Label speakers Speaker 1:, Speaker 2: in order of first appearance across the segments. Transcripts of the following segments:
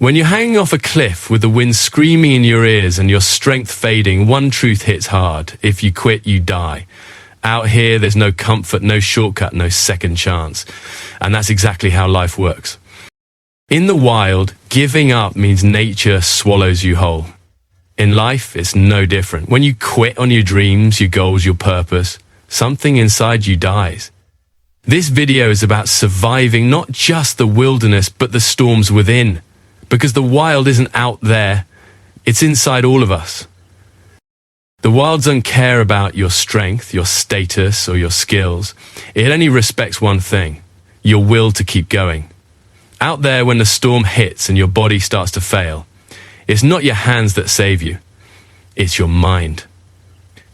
Speaker 1: When you're hanging off a cliff with the wind screaming in your ears and your strength fading, one truth hits hard. If you quit, you die. Out here, there's no comfort, no shortcut, no second chance. And that's exactly how life works. In the wild, giving up means nature swallows you whole. In life, it's no different. When you quit on your dreams, your goals, your purpose, something inside you dies. This video is about surviving not just the wilderness, but the storms within. Because the wild isn't out there, it's inside all of us. The wild doesn't care about your strength, your status, or your skills. It only respects one thing: your will to keep going. Out there, when the storm hits and your body starts to fail, it's not your hands that save you, it's your mind.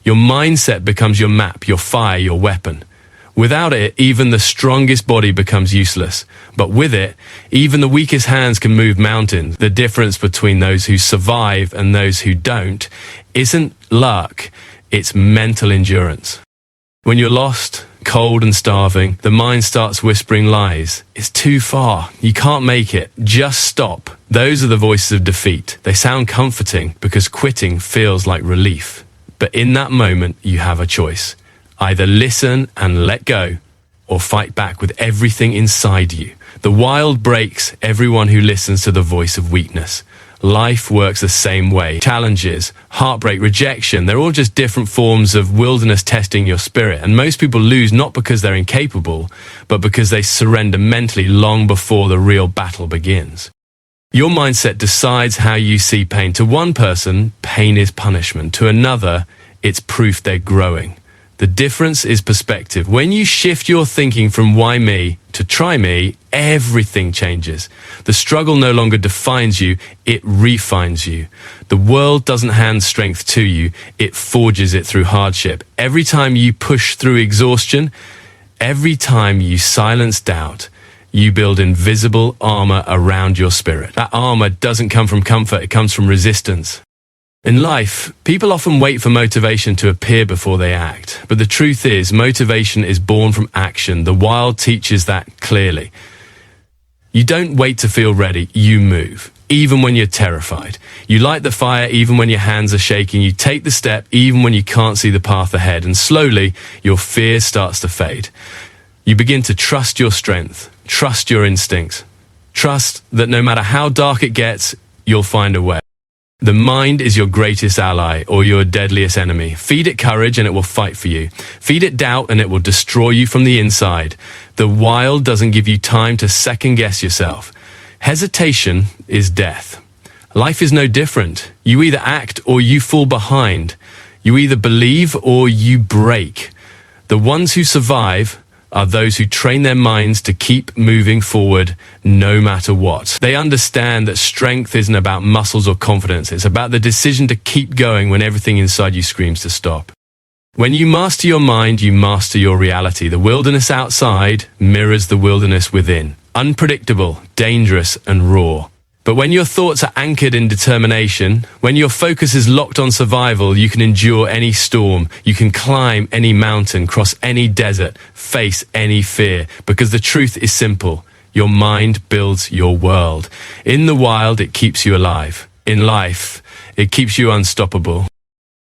Speaker 1: Your mindset becomes your map, your fire, your weapon. Without it, even the strongest body becomes useless. But with it, even the weakest hands can move mountains. The difference between those who survive and those who don't isn't luck, it's mental endurance. When you're lost, cold and starving, the mind starts whispering lies. It's too far. You can't make it. Just stop. Those are the voices of defeat. They sound comforting because quitting feels like relief. But in that moment, you have a choice. Either listen and let go, or fight back with everything inside you. The wild breaks everyone who listens to the voice of weakness. Life works the same way. Challenges, heartbreak, rejection, they're all just different forms of wilderness testing your spirit. And most people lose not because they're incapable, but because they surrender mentally long before the real battle begins. Your mindset decides how you see pain. To one person, pain is punishment. To another, it's proof they're growing. The difference is perspective. When you shift your thinking from why me to try me, everything changes. The struggle no longer defines you, it refines you. The world doesn't hand strength to you, it forges it through hardship. Every time you push through exhaustion, every time you silence doubt, you build invisible armor around your spirit. That armor doesn't come from comfort, it comes from resistance. In life, people often wait for motivation to appear before they act. But the truth is, motivation is born from action. The wild teaches that clearly. You don't wait to feel ready, you move, even when you're terrified. You light the fire even when your hands are shaking. You take the step even when you can't see the path ahead. And slowly, your fear starts to fade. You begin to trust your strength, trust your instincts, trust that no matter how dark it gets, you'll find a way. The mind is your greatest ally or your deadliest enemy. Feed it courage and it will fight for you. Feed it doubt and it will destroy you from the inside. The wild doesn't give you time to second guess yourself. Hesitation is death. Life is no different. You either act or you fall behind. You either believe or you break. The ones who survive are those who train their minds to keep moving forward no matter what. They understand that strength isn't about muscles or confidence. It's about the decision to keep going when everything inside you screams to stop. When you master your mind, you master your reality. The wilderness outside mirrors the wilderness within. Unpredictable, dangerous, and raw. But when your thoughts are anchored in determination, when your focus is locked on survival, you can endure any storm, you can climb any mountain, cross any desert, face any fear. Because the truth is simple. Your mind builds your world. In the wild, it keeps you alive. In life, it keeps you unstoppable.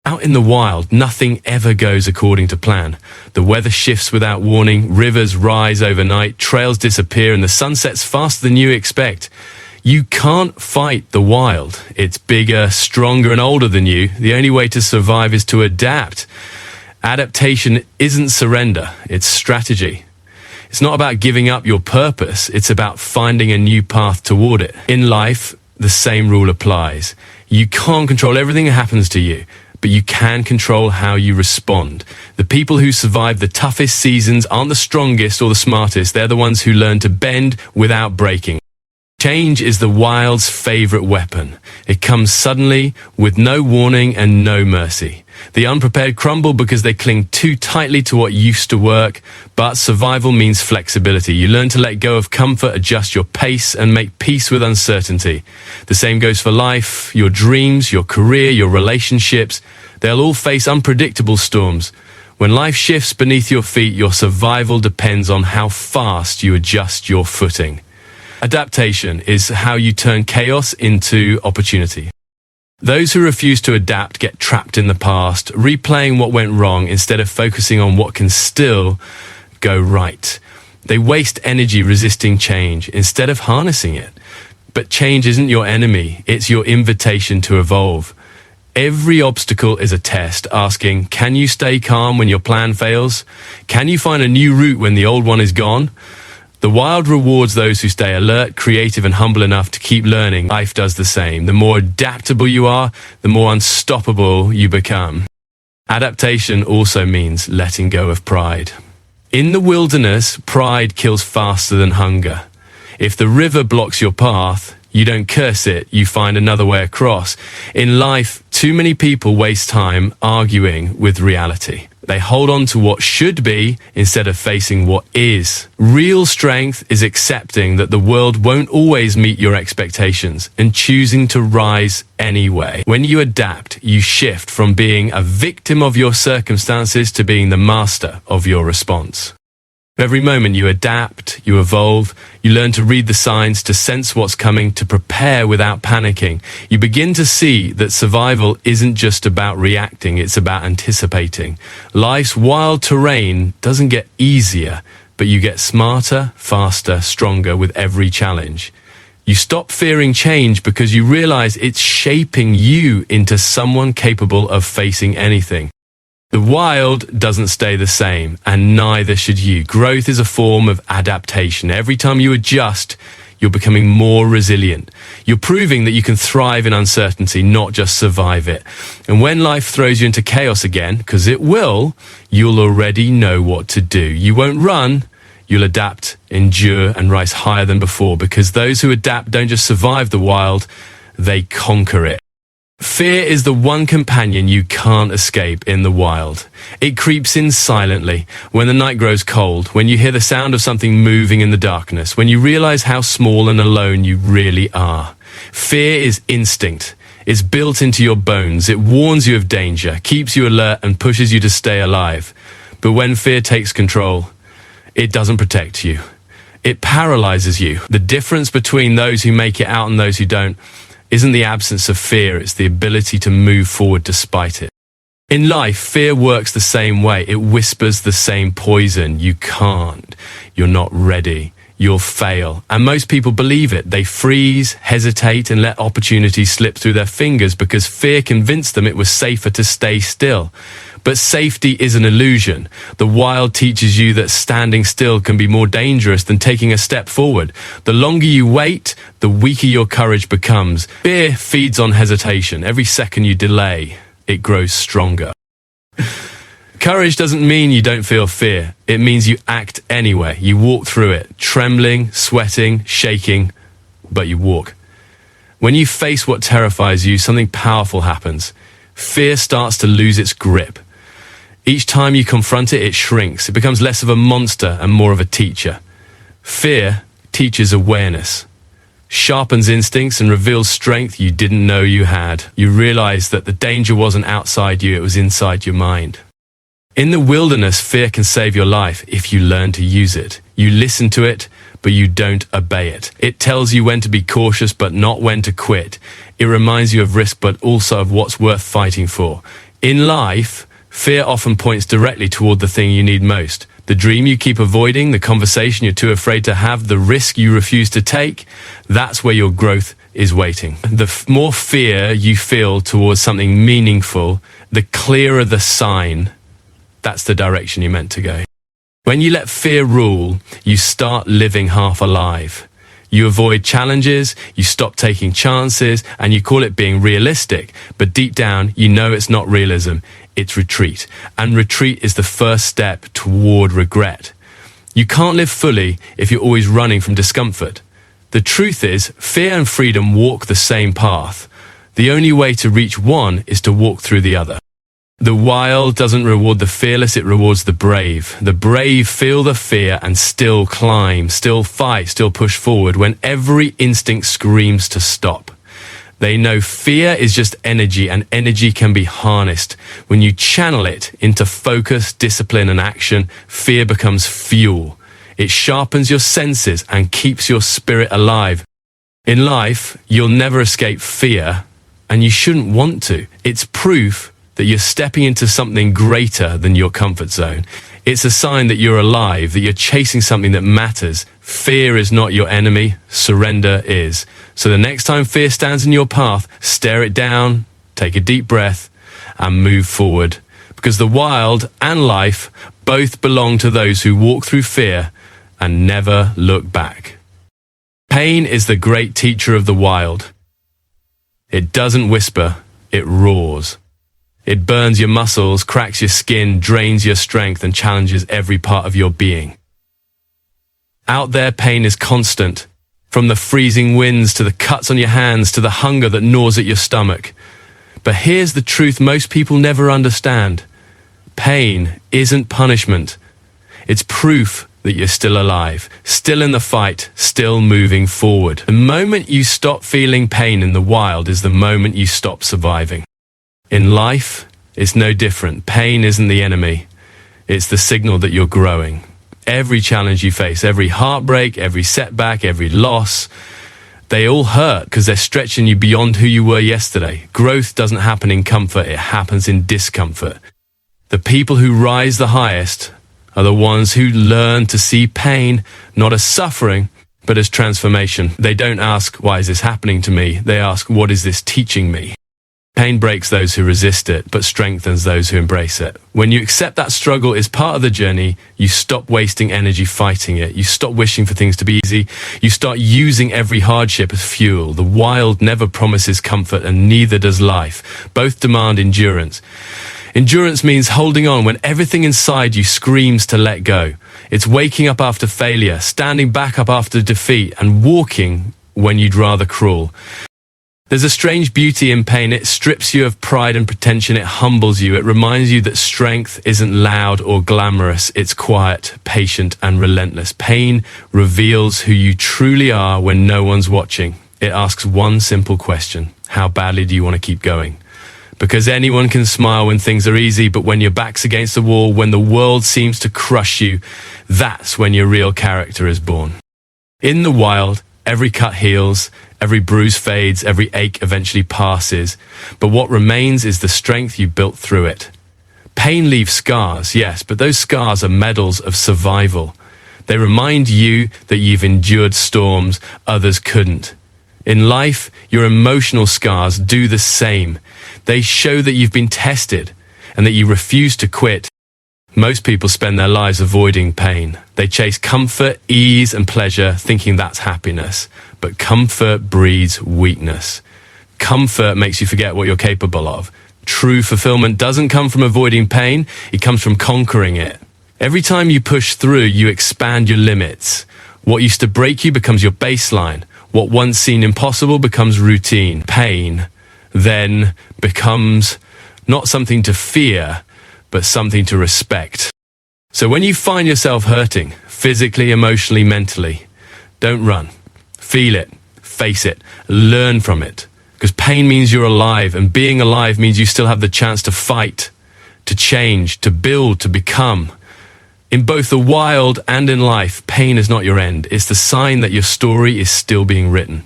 Speaker 1: Out in the wild, nothing ever goes according to plan. The weather shifts without warning, rivers rise overnight, trails disappear, and the sun sets faster than you expect. You can't fight the wild. It's bigger, stronger, and older than you. The only way to survive is to adapt. Adaptation isn't surrender, it's strategy. It's not about giving up your purpose, it's about finding a new path toward it. In life, the same rule applies. You can't control everything that happens to you, but you can control how you respond. The people who survive the toughest seasons aren't the strongest or the smartest. They're the ones who learn to bend without breaking. Change is the wild's favorite weapon. It comes suddenly, with no warning and no mercy. The unprepared crumble because they cling too tightly to what used to work, but survival means flexibility. You learn to let go of comfort, adjust your pace, and make peace with uncertainty. The same goes for life, your dreams, your career, your relationships. They'll all face unpredictable storms. When life shifts beneath your feet, your survival depends on how fast you adjust your footing. Adaptation is how you turn chaos into opportunity. Those who refuse to adapt get trapped in the past, replaying what went wrong instead of focusing on what can still go right. They waste energy resisting change instead of harnessing it. But change isn't your enemy, it's your invitation to evolve. Every obstacle is a test asking, can you stay calm when your plan fails? Can you find a new route when the old one is gone? The wild rewards those who stay alert, creative, and humble enough to keep learning. Life does the same. The more adaptable you are, the more unstoppable you become. Adaptation also means letting go of pride. In the wilderness, pride kills faster than hunger. If the river blocks your path, you don't curse it, you find another way across. In life, too many people waste time arguing with reality. They hold on to what should be instead of facing what is. Real strength is accepting that the world won't always meet your expectations and choosing to rise anyway. When you adapt, you shift from being a victim of your circumstances to being the master of your response. Every moment you adapt, you evolve, you learn to read the signs, to sense what's coming, to prepare without panicking. You begin to see that survival isn't just about reacting, it's about anticipating. Life's wild terrain doesn't get easier, but you get smarter, faster, stronger with every challenge. You stop fearing change because you realize it's shaping you into someone capable of facing anything. The wild doesn't stay the same, and neither should you. Growth is a form of adaptation. Every time you adjust, you're becoming more resilient. You're proving that you can thrive in uncertainty, not just survive it. And when life throws you into chaos again, because it will, you'll already know what to do. You won't run, you'll adapt, endure, and rise higher than before, because those who adapt don't just survive the wild, they conquer it. Fear is the one companion you can't escape in the wild. It creeps in silently when the night grows cold, when you hear the sound of something moving in the darkness, when you realize how small and alone you really are. Fear is instinct. It's built into your bones. It warns you of danger, keeps you alert, and pushes you to stay alive. But when fear takes control, it doesn't protect you. It paralyzes you. The difference between those who make it out and those who don't isn't the absence of fear, it's the ability to move forward despite it. In life, fear works the same way. It whispers the same poison. You can't. You're not ready. You'll fail. And most people believe it. They freeze, hesitate, and let opportunities slip through their fingers because fear convinced them it was safer to stay still. But safety is an illusion. The wild teaches you that standing still can be more dangerous than taking a step forward. The longer you wait, the weaker your courage becomes. Fear feeds on hesitation. Every second you delay, it grows stronger. Courage doesn't mean you don't feel fear. It means you act anyway. You walk through it, trembling, sweating, shaking, but you walk. When you face what terrifies you, something powerful happens. Fear starts to lose its grip. Each time you confront it, it shrinks. It becomes less of a monster and more of a teacher. Fear teaches awareness, sharpens instincts, and reveals strength you didn't know you had. You realize that the danger wasn't outside you, it was inside your mind. In the wilderness, fear can save your life if you learn to use it. You listen to it, but you don't obey it. It tells you when to be cautious, but not when to quit. It reminds you of risk, but also of what's worth fighting for. In life, fear often points directly toward the thing you need most. The dream you keep avoiding, the conversation you're too afraid to have, the risk you refuse to take, that's where your growth is waiting. The more fear you feel towards something meaningful, the clearer the sign that's the direction you're meant to go. When you let fear rule, you start living half alive. You avoid challenges, you stop taking chances, and you call it being realistic. But deep down, you know it's not realism, it's retreat. And retreat is the first step toward regret. You can't live fully if you're always running from discomfort. The truth is, fear and freedom walk the same path. The only way to reach one is to walk through the other. The wild doesn't reward the fearless, it rewards the brave. The brave feel the fear and still climb, still fight, still push forward when every instinct screams to stop. They know fear is just energy, and energy can be harnessed. When you channel it into focus, discipline, and action, fear becomes fuel. It sharpens your senses and keeps your spirit alive. In life, you'll never escape fear, and you shouldn't want to. It's proof that you're stepping into something greater than your comfort zone. It's a sign that you're alive, that you're chasing something that matters. Fear is not your enemy, surrender is. So the next time fear stands in your path, stare it down, take a deep breath, and move forward. Because the wild and life both belong to those who walk through fear and never look back. Pain is the great teacher of the wild. It doesn't whisper, it roars. It burns your muscles, cracks your skin, drains your strength, and challenges every part of your being. Out there, pain is constant. From the freezing winds to the cuts on your hands to the hunger that gnaws at your stomach. But here's the truth most people never understand. Pain isn't punishment. It's proof that you're still alive, still in the fight, still moving forward. The moment you stop feeling pain in the wild is the moment you stop surviving. In life, it's no different. Pain isn't the enemy. It's the signal that you're growing. Every challenge you face, every heartbreak, every setback, every loss, they all hurt because they're stretching you beyond who you were yesterday. Growth doesn't happen in comfort, it happens in discomfort. The people who rise the highest are the ones who learn to see pain not as suffering, but as transformation. They don't ask, why is this happening to me? They ask, what is this teaching me? Pain breaks those who resist it, but strengthens those who embrace it. When you accept that struggle is part of the journey, you stop wasting energy fighting it. You stop wishing for things to be easy. You start using every hardship as fuel. The wild never promises comfort, and neither does life. Both demand endurance. Endurance means holding on when everything inside you screams to let go. It's waking up after failure, standing back up after defeat, and walking when you'd rather crawl. There's a strange beauty in pain. It strips you of pride and pretension. It humbles you. It reminds you that strength isn't loud or glamorous. It's quiet, patient, and relentless. Pain reveals who you truly are when no one's watching. It asks one simple question. How badly do you want to keep going? Because anyone can smile when things are easy, but when your back's against the wall, when the world seems to crush you, that's when your real character is born. In the wild, every cut heals, every bruise fades, every ache eventually passes, but what remains is the strength you built through it. Pain leaves scars, yes, but those scars are medals of survival. They remind you that you've endured storms others couldn't. In life, your emotional scars do the same. They show that you've been tested and that you refuse to quit. Most people spend their lives avoiding pain. They chase comfort, ease, and pleasure, thinking that's happiness. But comfort breeds weakness. Comfort makes you forget what you're capable of. True fulfillment doesn't come from avoiding pain, it comes from conquering it. Every time you push through, you expand your limits. What used to break you becomes your baseline. What once seemed impossible becomes routine. Pain then becomes not something to fear, but something to respect. So when you find yourself hurting, physically, emotionally, mentally, don't run. Feel it, face it, learn from it. Because pain means you're alive, and being alive means you still have the chance to fight, to change, to build, to become. In both the wild and in life, pain is not your end. It's the sign that your story is still being written.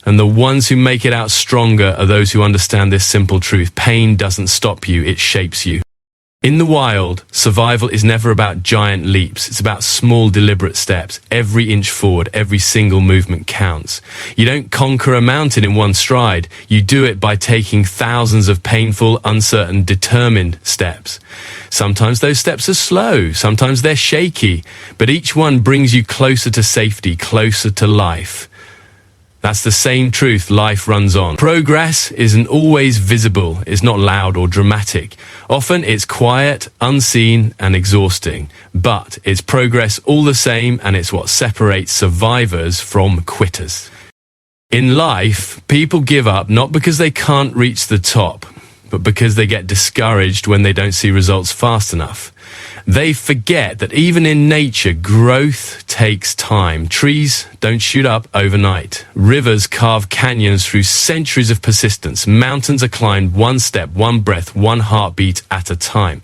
Speaker 1: And the ones who make it out stronger are those who understand this simple truth. Pain doesn't stop you, it shapes you. In the wild, survival is never about giant leaps. It's about small, deliberate steps. Every inch forward, every single movement counts. You don't conquer a mountain in one stride. You do it by taking thousands of painful, uncertain, determined steps. Sometimes those steps are slow. Sometimes they're shaky. But each one brings you closer to safety, closer to life. That's the same truth. Life runs on. Progress isn't always visible. It's not loud or dramatic. Often it's quiet, unseen, and exhausting. But it's progress all the same, and it's what separates survivors from quitters. In life, people give up not because they can't reach the top, but because they get discouraged when they don't see results fast enough. They forget that even in nature, growth takes time. Trees don't shoot up overnight. Rivers carve canyons through centuries of persistence. Mountains are climbed one step, one breath, one heartbeat at a time.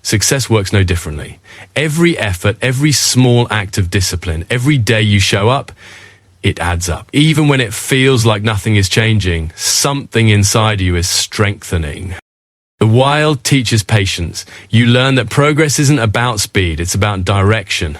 Speaker 1: success works no differently. Every effort, every small act of discipline, every day you show up, it adds up. Even when it feels like nothing is changing, something inside you is strengthening. The wild teaches patience. You learn that progress isn't about speed, it's about direction.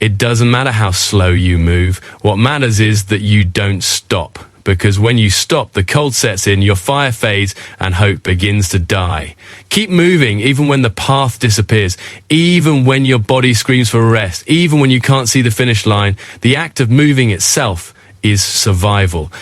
Speaker 1: It doesn't matter how slow you move. What matters is that you don't stop. Because when you stop, the cold sets in, your fire fades, and hope begins to die. Keep moving even when the path disappears, even when your body screams for rest, even when you can't see the finish line. The act of moving itself is survival.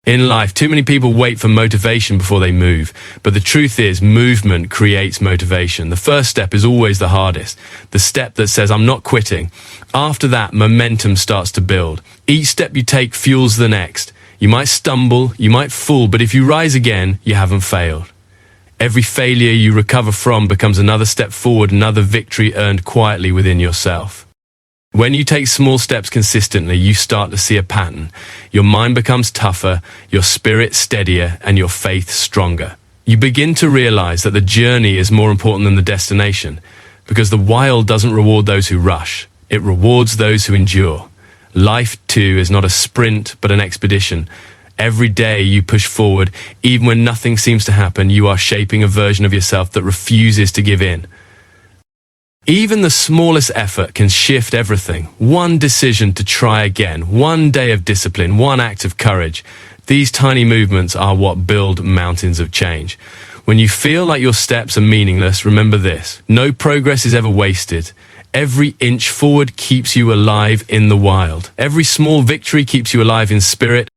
Speaker 1: In life, too many people wait for motivation before they move. But the truth is, movement creates motivation. The first step is always the hardest. The step that says, I'm not quitting. After that, momentum starts to build. Each step you take fuels the next. You might stumble, you might fall, but if you rise again, you haven't failed. Every failure you recover from becomes another step forward, another victory earned quietly within yourself. When you take small steps consistently, you start to see a pattern. Your mind becomes tougher, your spirit steadier, and your faith stronger. You begin to realize that the journey is more important than the destination, because the wild doesn't reward those who rush. It rewards those who endure. Life, too, is not a sprint, but an expedition. Every day you push forward, even when nothing seems to happen, you are shaping a version of yourself that refuses to give in. Even the smallest effort can shift everything. One decision to try again, one day of discipline, one act of courage. These tiny movements are what build mountains of change. When you feel like your steps are meaningless, remember this: no progress is ever wasted. Every inch forward keeps you alive in the wild. Every small victory keeps you alive in spirit.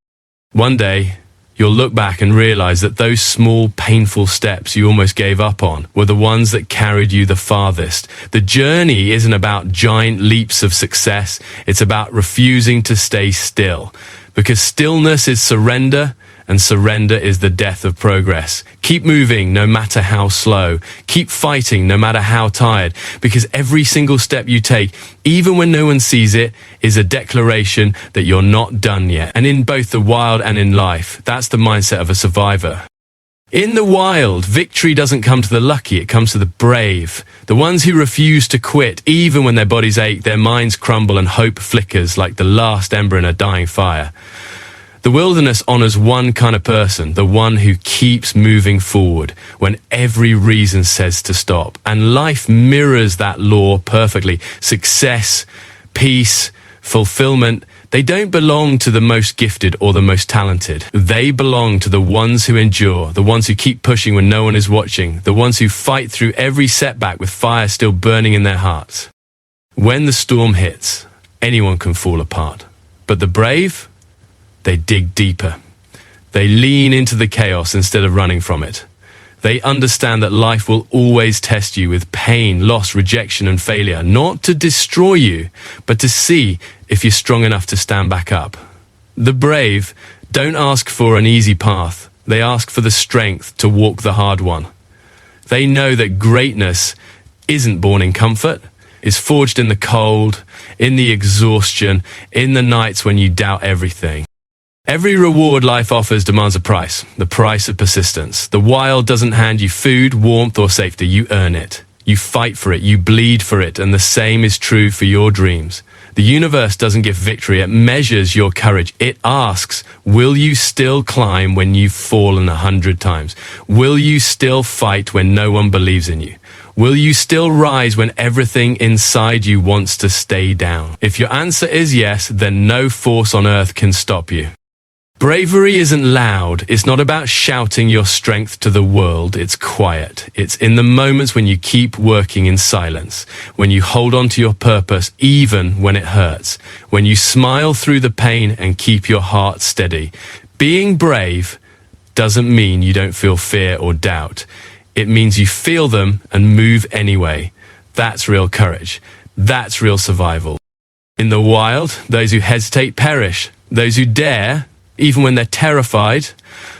Speaker 1: One day, you'll look back and realize that those small, painful steps you almost gave up on were the ones that carried you the farthest. The journey isn't about giant leaps of success. It's about refusing to stay still. Because stillness is surrender, and surrender is the death of progress. Keep moving no matter how slow. Keep fighting no matter how tired. Because every single step you take, even when no one sees it, is a declaration that you're not done yet. And in both the wild and in life, that's the mindset of a survivor. In the wild, victory doesn't come to the lucky, it comes to the brave. The ones who refuse to quit, even when their bodies ache, their minds crumble, and hope flickers like the last ember in a dying fire. The wilderness honors one kind of person, the one who keeps moving forward when every reason says to stop. And life mirrors that law perfectly. Success, peace, fulfillment, they don't belong to the most gifted or the most talented. They belong to the ones who endure, the ones who keep pushing when no one is watching, the ones who fight through every setback with fire still burning in their hearts. When the storm hits, anyone can fall apart. But the brave, they dig deeper. They lean into the chaos instead of running from it. They understand that life will always test you with pain, loss, rejection, and failure, not to destroy you, but to see if you're strong enough to stand back up. The brave don't ask for an easy path. They ask for the strength to walk the hard one. They know that greatness isn't born in comfort. It's forged in the cold, in the exhaustion, in the nights when you doubt everything. Every reward life offers demands a price, the price of persistence. The wild doesn't hand you food, warmth, or safety. You earn it. You fight for it. You bleed for it. And the same is true for your dreams. The universe doesn't give victory. It measures your courage. It asks, will you still climb when you've fallen 100 times? Will you still fight when no one believes in you? Will you still rise when everything inside you wants to stay down? If your answer is yes, then no force on earth can stop you. Bravery isn't loud. It's not about shouting your strength to the world. It's quiet. It's in the moments when you keep working in silence, when you hold on to your purpose even when it hurts, when you smile through the pain and keep your heart steady. Being brave doesn't mean you don't feel fear or doubt. It means you feel them and move anyway. That's real courage. That's real survival. In the wild, those who hesitate perish. Those who dare, even when they're terrified,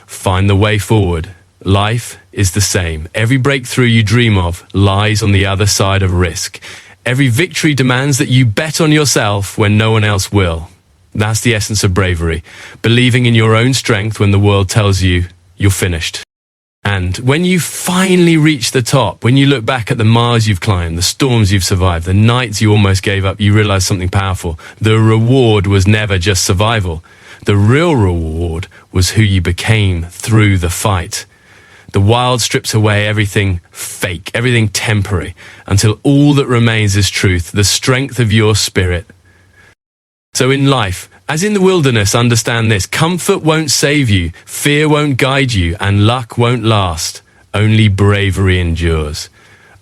Speaker 1: find the way forward. Life is the same. Every breakthrough you dream of lies on the other side of risk. Every victory demands that you bet on yourself when no one else will. That's the essence of bravery. Believing in your own strength when the world tells you you're finished. And when you finally reach the top, when you look back at the miles you've climbed, the storms you've survived, the nights you almost gave up, you realize something powerful. The reward was never just survival. The real reward was who you became through the fight. The wild strips away everything fake, everything temporary, until all that remains is truth, the strength of your spirit. So in life, as in the wilderness, understand this: comfort won't save you, fear won't guide you, and luck won't last. Only bravery endures.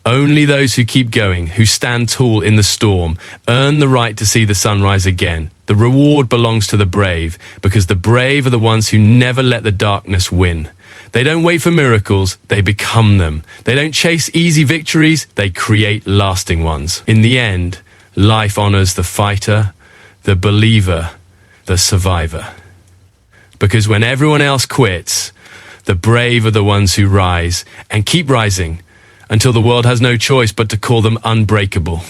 Speaker 1: Only those who keep going, who stand tall in the storm, earn the right to see the sunrise again. The reward belongs to the brave, because the brave are the ones who never let the darkness win. They don't wait for miracles, they become them. They don't chase easy victories, they create lasting ones. In the end, life honors the fighter, the believer, the survivor. Because when everyone else quits, the brave are the ones who rise and keep rising until the world has no choice but to call them unbreakable.